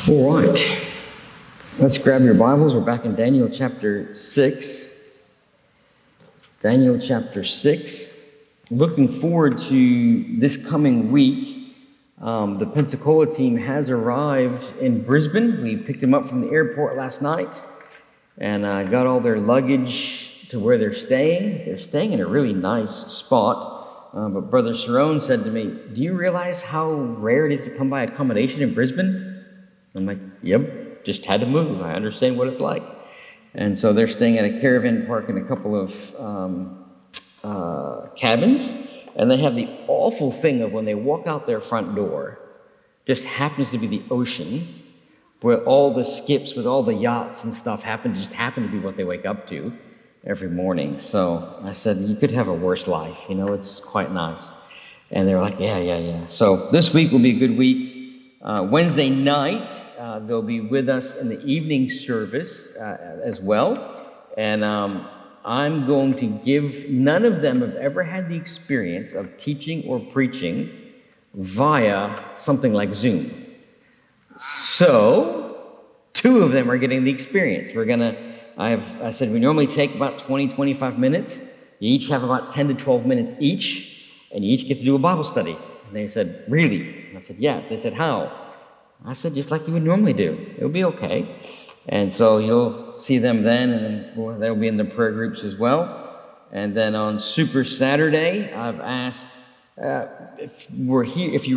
All right, let's grab your Bibles. We're back in Daniel chapter 6. Daniel chapter 6. Looking forward to this coming week. The Pensacola team has arrived in Brisbane. We picked them up from the airport last night and got all their luggage to where they're staying. They're staying in a really nice spot. But Brother Cerrone said to me, "Do you realize how rare it is to come by accommodation in Brisbane?" I'm like, "Yep, just had to move. I understand what it's like." And so they're staying at a caravan park in a couple of cabins. And they have the awful thing of when they walk out their front door, just happens to be the ocean, where all the skips with all the yachts and stuff happen to be what they wake up to every morning. So I said, "You could have a worse life. You know, it's quite nice." And they were like, yeah. So this week will be a good week. Wednesday night, they'll be with us in the evening service as well. And I'm going to give, none of them have ever had the experience of teaching or preaching via something like Zoom. So, two of them are getting the experience. I said we normally take about 20, 25 minutes. You each have about 10 to 12 minutes each, and you each get to do a Bible study. And they said, "Really?" I said, "Yeah." They said, "How?" I said, "Just like you would normally do. It'll be okay." And so you'll see them then, and they'll be in the prayer groups as well. And then on Super Saturday, I've asked, if you were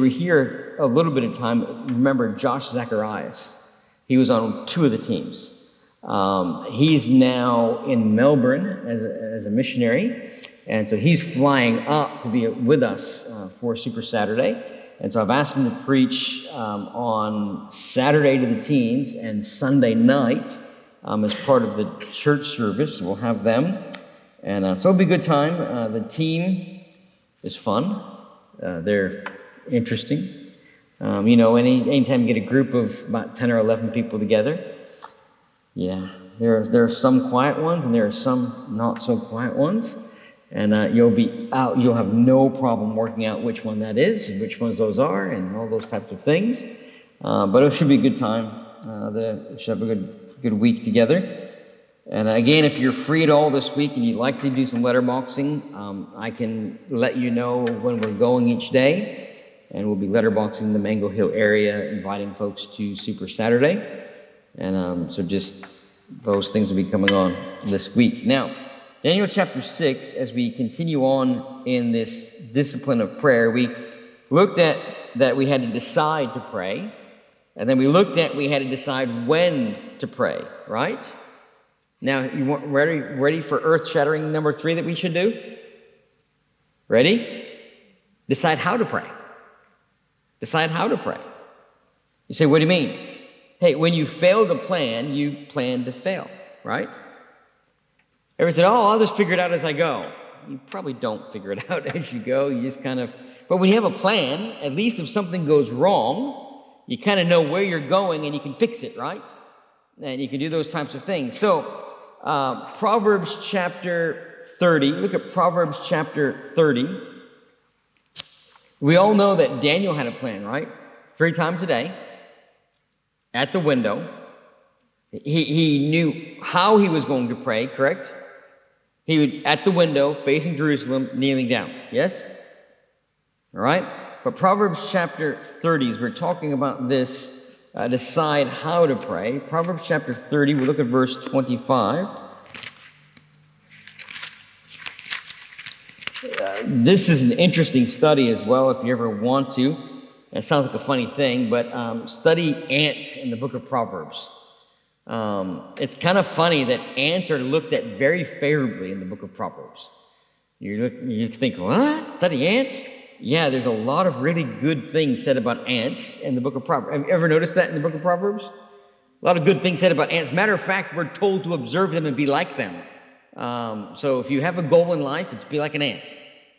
here a little bit of time, remember Josh Zacharias. He was on two of the teams. He's now in Melbourne as a missionary, and so he's flying up to be with us for Super Saturday. And so I've asked him to preach on Saturday to the teens and Sunday night as part of the church service. We'll have them. And so it'll be a good time. The team is fun. They're interesting. Anytime you get a group of about 10 or 11 people together, yeah, there are some quiet ones and there are some not so quiet ones. And you'll have no problem working out which one that is and which ones those are and all those types of things. But it should be a good time. We should have a good week together. And again, if you're free at all this week and you'd like to do some letterboxing, I can let you know when we're going each day. And we'll be letterboxing the Mango Hill area, inviting folks to Super Saturday. And so just those things will be coming on this week. Now, Daniel chapter 6, as we continue on in this discipline of prayer, we looked at that we had to decide to pray, and then we looked at we had to decide when to pray, right? Now, you want ready for earth-shattering number 3 that we should do? Ready? Decide how to pray. Decide how to pray. You say, "What do you mean?" Hey, when you fail to plan, you plan to fail, right? Everyone said, "Oh, I'll just figure it out as I go." You probably don't figure it out as you go. You just but when you have a plan, at least if something goes wrong, you kind of know where you're going and you can fix it, right? And you can do those types of things. So, Proverbs chapter 30, look at Proverbs chapter 30. We all know that Daniel had a plan, right? 3 times a day, at the window. He knew how he was going to pray, correct? He would, at the window, facing Jerusalem, kneeling down. Yes? All right? But Proverbs chapter 30, we're talking about this, decide how to pray. Proverbs chapter 30, we look at verse 25. This is an interesting study as well, if you ever want to. It sounds like a funny thing, but study ants in the book of Proverbs. It's kind of funny that ants are looked at very favorably in the book of Proverbs. You think, what? Study ants? Yeah, there's a lot of really good things said about ants in the book of Proverbs. Have you ever noticed that in the book of Proverbs? A lot of good things said about ants. Matter of fact, we're told to observe them and be like them. So if you have a goal in life, it's be like an ant.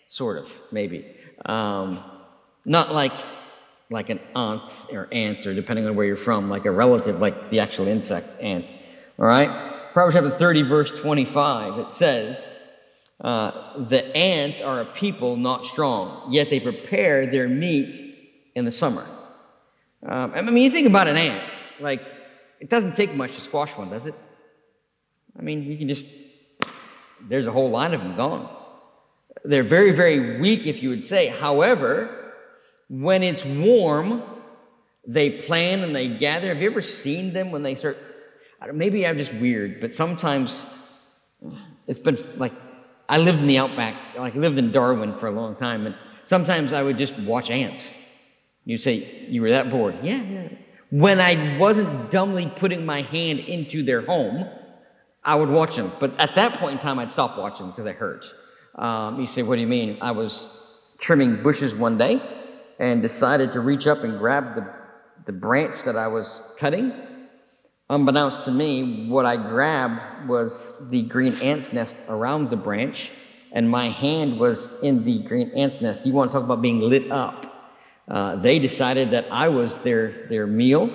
Sort of, maybe. Not like an aunt or ant, or depending on where you're from, like a relative, like the actual insect ant. All right? Proverbs chapter 30, verse 25, it says, "The ants are a people not strong, yet they prepare their meat in the summer." You think about an ant. Like, it doesn't take much to squash one, does it? I mean, you can just, there's a whole line of them gone. They're very, very weak, if you would say. However, when it's warm, they plan and they gather. Have you ever seen them when they start? Maybe I'm just weird, but sometimes it's been like, I lived in the outback, like I lived in Darwin for a long time, and sometimes I would just watch ants. You say, you were that bored? Yeah. When I wasn't dumbly putting my hand into their home, I would watch them. But at that point in time, I'd stop watching because it hurt. You say, what do you mean? I was trimming bushes one day and decided to reach up and grab the branch that I was cutting. Unbeknownst to me, what I grabbed was the green ant's nest around the branch, and my hand was in the green ant's nest. You want to talk about being lit up. They decided that I was their meal,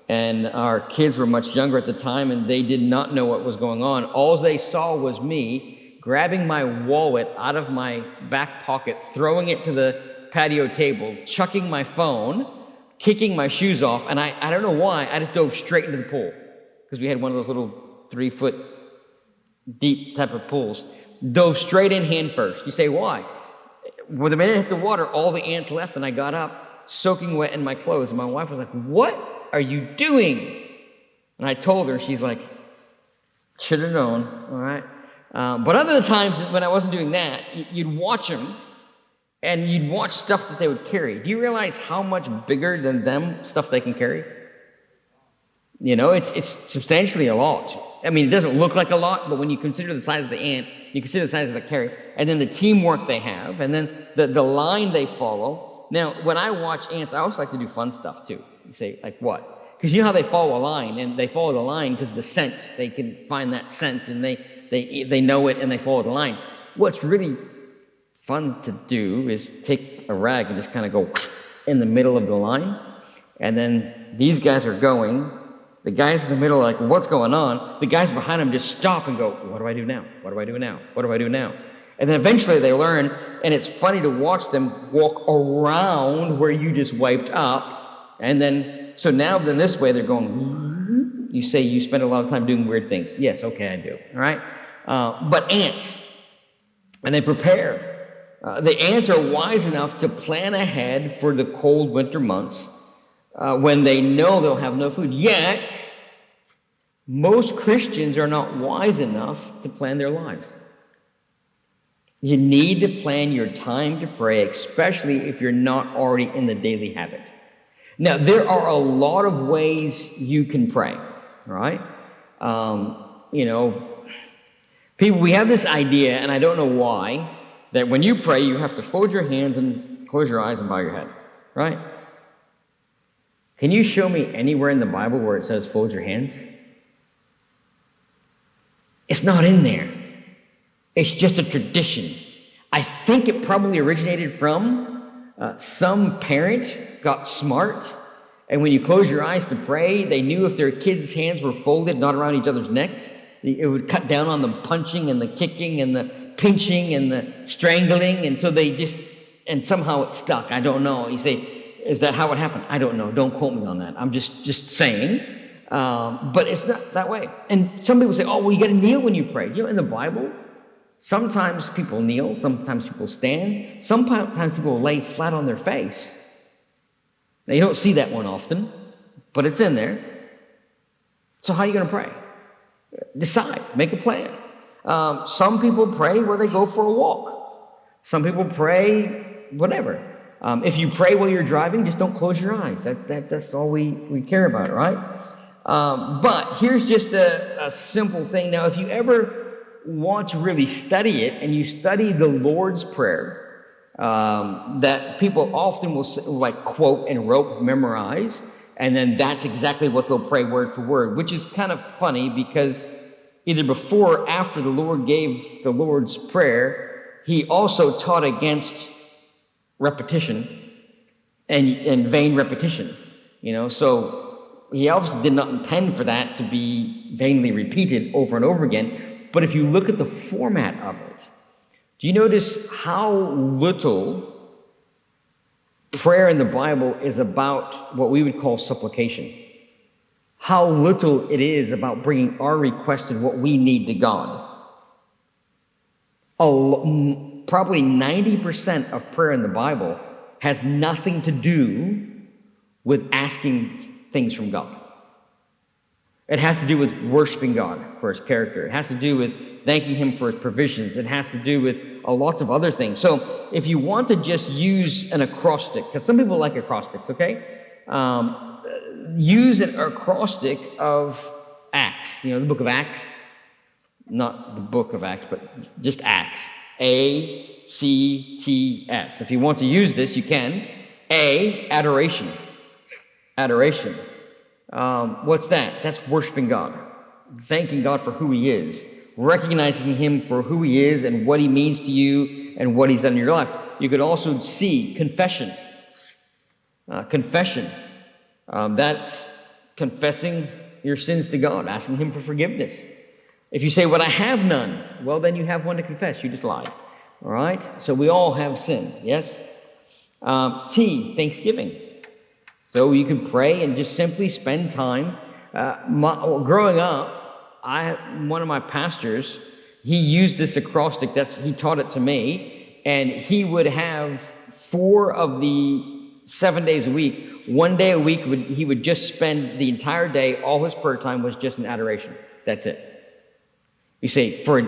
and our kids were much younger at the time, and they did not know what was going on. All they saw was me grabbing my wallet out of my back pocket, throwing it to the patio table, chucking my phone, kicking my shoes off, and I don't know why, I just dove straight into the pool, because we had one of those little 3-foot deep type of pools. Dove straight in hand first. You say, why? Well, the minute I hit the water, all the ants left, and I got up, soaking wet in my clothes, and my wife was like, what are you doing? And I told her, she's like, should have known, all right? But other times when I wasn't doing that, you'd watch them, and you'd watch stuff that they would carry. Do you realize how much bigger than them stuff they can carry? You know, it's substantially a lot. I mean, it doesn't look like a lot, but when you consider the size of the ant, you consider the size of the carry, and then the teamwork they have, and then the line they follow. Now, when I watch ants, I also like to do fun stuff too. You say, like what? Because you know how they follow a line, and they follow the line because of the scent. They can find that scent, and they know it, and they follow the line. What's really fun to do is take a rag and just kind of go in the middle of the line, and then these guys are going. The guys in the middle are like, what's going on? The guys behind them just stop and go, what do I do now? What do I do now? What do I do now? And then eventually they learn, and it's funny to watch them walk around where you just wiped up. And then, so now then this way they're going, you say you spend a lot of time doing weird things. Yes, okay, I do, all right? But ants, and they prepare. The ants are wise enough to plan ahead for the cold winter months when they know they'll have no food. Yet, most Christians are not wise enough to plan their lives. You need to plan your time to pray, especially if you're not already in the daily habit. Now, there are a lot of ways you can pray, right? You know, people, we have this idea, and I don't know why, that when you pray, you have to fold your hands and close your eyes and bow your head, right? Can you show me anywhere in the Bible where it says fold your hands? It's not in there. It's just a tradition. I think it probably originated from some parent got smart, and when you close your eyes to pray, they knew if their kids' hands were folded, not around each other's necks, it would cut down on the punching and the kicking and the pinching and the strangling, and so they just, and somehow it stuck. I don't know. You say, is that how it happened? I don't know. Don't quote me on that. I'm just saying. But it's not that way. And some people say, oh, well, you got to kneel when you pray. You know, in the Bible, sometimes people kneel, sometimes people stand, sometimes people lay flat on their face. Now, you don't see that one often, but it's in there. So how are you going to pray? Decide. Make a plan. Some people pray where they go for a walk. Some people pray whatever. If you pray while you're driving, just don't close your eyes. That's all we care about, right? But here's just a simple thing. Now, if you ever want to really study it, and you study the Lord's Prayer, that people often will like quote and rote memorize, and then that's exactly what they'll pray word for word, which is kind of funny because either before or after the Lord gave the Lord's Prayer, he also taught against repetition and vain repetition, you know, so he obviously did not intend for that to be vainly repeated over and over again. But if you look at the format of it, do you notice how little prayer in the Bible is about what we would call supplication? how little it is about bringing our request and what we need to God. Probably 90% of prayer in the Bible has nothing to do with asking things from God. It has to do with worshiping God for his character. It has to do with thanking him for his provisions. It has to do with lots of other things. So if you want to just use an acrostic, because some people like acrostics, okay? Use an acrostic of Acts. You know, the book of Acts. Not the book of Acts, but just Acts. A-C-T-S. If you want to use this, you can. A, adoration. Adoration. What's that? That's worshiping God. Thanking God for who he is. Recognizing him for who he is and what he means to you and what he's done in your life. You could also see confession. Confession. That's confessing your sins to God, asking him for forgiveness. If you say, "Well, I have none," well, then you have one to confess. You just lied. All right? So we all have sin, yes? T, thanksgiving. So you can pray and just simply spend time. Growing up, one of my pastors, he used this acrostic. He taught it to me, and he would have 4 of the 7 days a week. 1 day a week, he would just spend the entire day. All his prayer time was just in adoration. That's it. You say, for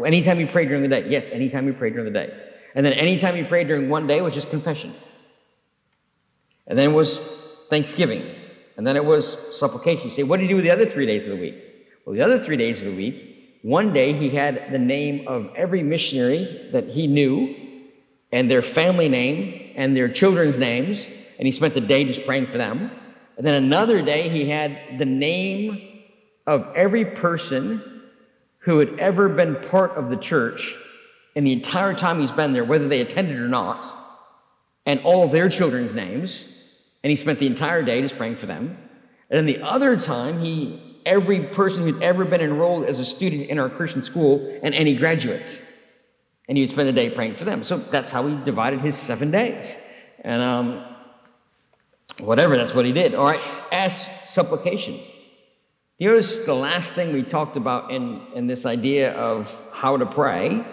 anytime you pray during the day. Yes, anytime you pray during the day. And then anytime you pray during one day was just confession. And then it was thanksgiving. And then it was supplication. You say, what did he do with the other 3 days of the week? Well, the other 3 days of the week, one day he had the name of every missionary that he knew and their family name and their children's names. And he spent the day just praying for them. And then another day he had the name of every person who had ever been part of the church in the entire time he's been there, whether they attended or not, and all of their children's names, and he spent the entire day just praying for them. And then the other time, every person who'd ever been enrolled as a student in our Christian school and any graduates, and he would spend the day praying for them. So that's how he divided his 7 days. And that's what he did. All right, as supplication. You notice the last thing we talked about in this idea of how to pray,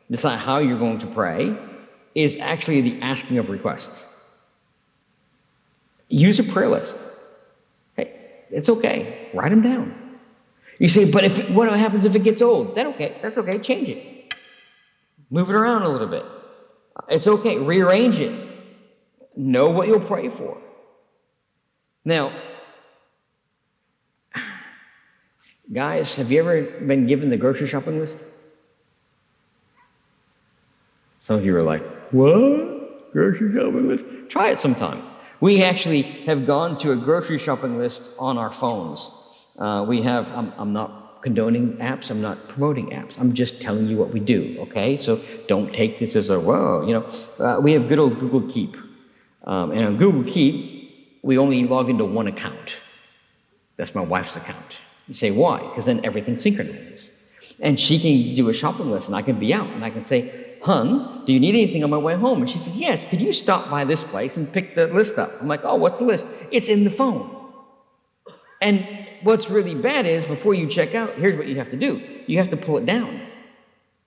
decide how you're going to pray, is actually the asking of requests. Use a prayer list. Hey, it's okay. Write them down. You say, but what happens if it gets old? That's okay. Change it. Move it around a little bit. It's okay. Rearrange it. Know what you'll pray for. Now, guys, have you ever been given the grocery shopping list? Some of you are like, what? Grocery shopping list? Try it sometime. We actually have gone to a grocery shopping list on our phones. I'm not condoning apps. I'm not promoting apps. I'm just telling you what we do, okay? So don't take this as we have good old Google Keep. And on Google Keep, we only log into one account. That's my wife's account. You say, why? Because then everything synchronizes. And she can do a shopping list, and I can be out, and I can say, "Hun, do you need anything on my way home?" And she says, "Yes, could you stop by this place and pick the list up?" I'm like, "Oh, what's the list?" It's in the phone. And what's really bad is, before you check out, here's what you have to do. You have to pull it down.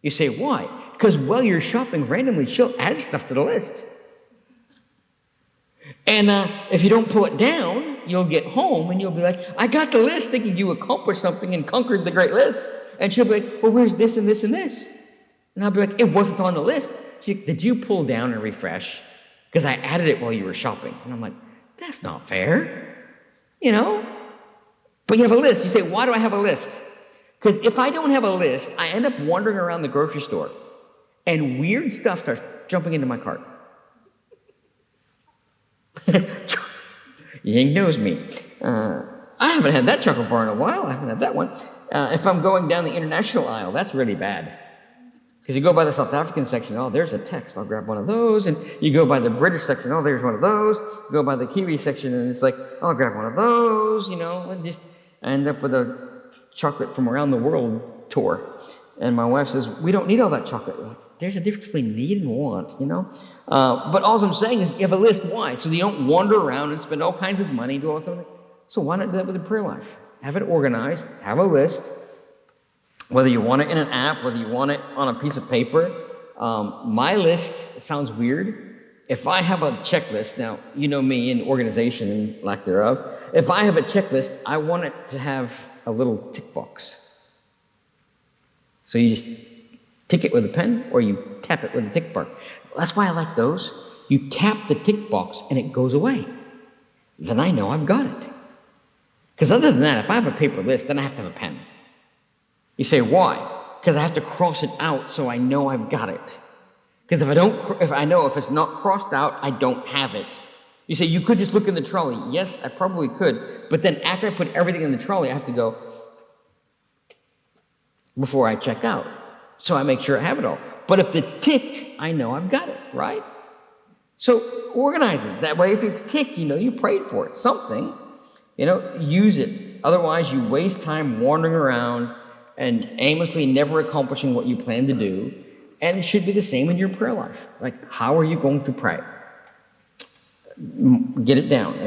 You say, why? Because while you're shopping randomly, she'll add stuff to the list. And if you don't pull it down, you'll get home and you'll be like, "I got the list," thinking you accomplished something and conquered the great list. And she'll be like, "Well, where's this and this and this?" And I'll be like, "It wasn't on the list." She's like, "Did you pull down and refresh? Because I added it while you were shopping." And I'm like, that's not fair, But you have a list. You say, why do I have a list? Because if I don't have a list, I end up wandering around the grocery store and weird stuff starts jumping into my cart. Yang knows me. I haven't had that chocolate bar in a while. I haven't had that one. If I'm going down the international aisle, that's really bad. Because you go by the South African section, oh, there's a text, I'll grab one of those. And you go by the British section, oh, there's one of those. You go by the Kiwi section, and it's like, I'll grab one of those, and just end up with a chocolate from around the world tour. And my wife says, we don't need all that chocolate. There's a difference between need and want, But all I'm saying is, you have a list. Why? So you don't wander around and spend all kinds of money, do all something. So why not do that with a prayer life? Have it organized, have a list, whether you want it in an app, whether you want it on a piece of paper. My list sounds weird. If I have a checklist, now, you know me in organization and lack thereof, if I have a checklist, I want it to have a little tick box. So you just tick it with a pen or you tap it with a tick box. That's why I like those. You tap the tick box and it goes away. Then I know I've got it. Because other than that, if I have a paper list, then I have to have a pen. You say, why? Because I have to cross it out so I know I've got it. Because if I know if it's not crossed out, I don't have it. You say, you could just look in the trolley. Yes, I probably could. But then after I put everything in the trolley, I have to go before I check out. So I make sure I have it all. But if it's ticked, I know I've got it, right? So organize it. That way, if it's ticked, you know you prayed for it. Something, use it. Otherwise, you waste time wandering around and aimlessly never accomplishing what you plan to do. And it should be the same in your prayer life. Like, how are you going to pray? Get it down.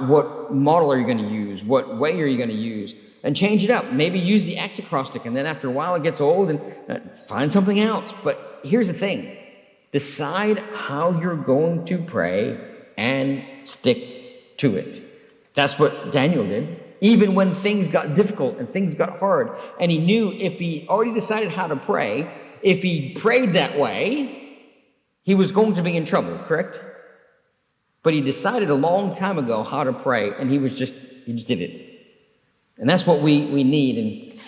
What model are you going to use? What way are you going to use? And change it up. Maybe use the X acrostic, and then after a while it gets old, and find something else. But here's the thing. Decide how you're going to pray and stick to it. That's what Daniel did. Even when things got difficult and things got hard, and he knew if he already decided how to pray, if he prayed that way, he was going to be in trouble, correct? But he decided a long time ago how to pray, and he just did it. And that's what we need. And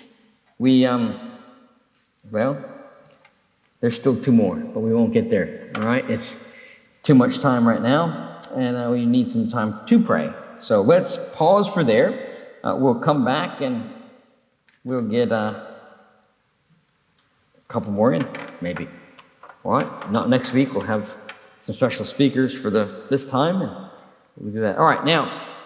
there's still two more, but we won't get there, all right? It's too much time right now, and we need some time to pray. So let's pause for there. We'll come back, and we'll get a couple more in, maybe. All right? Not next week. We'll have some special speakers for this time, and we'll do that. All right, now,